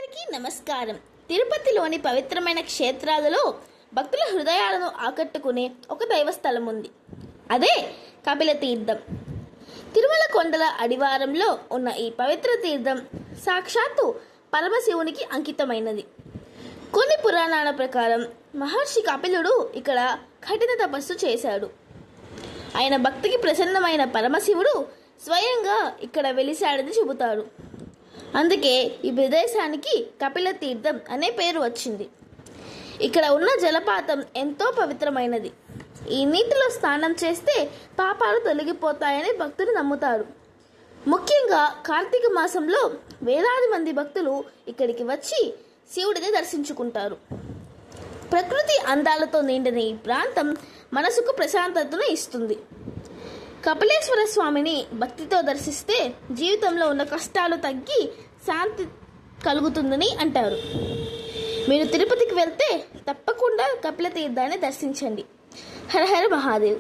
అందరికీ నమస్కారం. తిరుపతిలోని పవిత్రమైన క్షేత్రాలలో భక్తుల హృదయాలను ఆకట్టుకునే ఒక దైవస్థలం ఉంది. అదే కపిల తీర్థం. తిరుమల కొండల అడివారంలో ఉన్న ఈ పవిత్ర తీర్థం సాక్షాత్తు పరమశివునికి అంకితమైనది. కొన్ని పురాణాల ప్రకారం మహర్షి కపిలుడు ఇక్కడ కఠిన తపస్సు చేశాడు. ఆయన భక్తికి ప్రసన్నమైన పరమశివుడు స్వయంగా ఇక్కడ వెలిశాడని చెబుతారు. అందుకే ఈ ప్రదేశానికి కపిల తీర్థం అనే పేరు వచ్చింది. ఇక్కడ ఉన్న జలపాతం ఎంతో పవిత్రమైనది. ఈ నీటిలో స్నానం చేస్తే పాపాలు తొలగిపోతాయని భక్తులు నమ్ముతారు. ముఖ్యంగా కార్తీక మాసంలో వేలాది మంది భక్తులు ఇక్కడికి వచ్చి శివుడిని దర్శించుకుంటారు. ప్రకృతి అందాలతో నిండిన ఈ ప్రాంతం మనసుకు ప్రశాంతతను ఇస్తుంది. కపిలేశ్వర స్వామిని భక్తితో దర్శిస్తే జీవితంలో ఉన్న కష్టాలు తగ్గి శాంతి కలుగుతుందని అంటారు. మీరు తిరుపతికి వెళ్తే తప్పకుండా కపిల తీర్థాన్ని దర్శించండి. హర హర మహాదేవ్.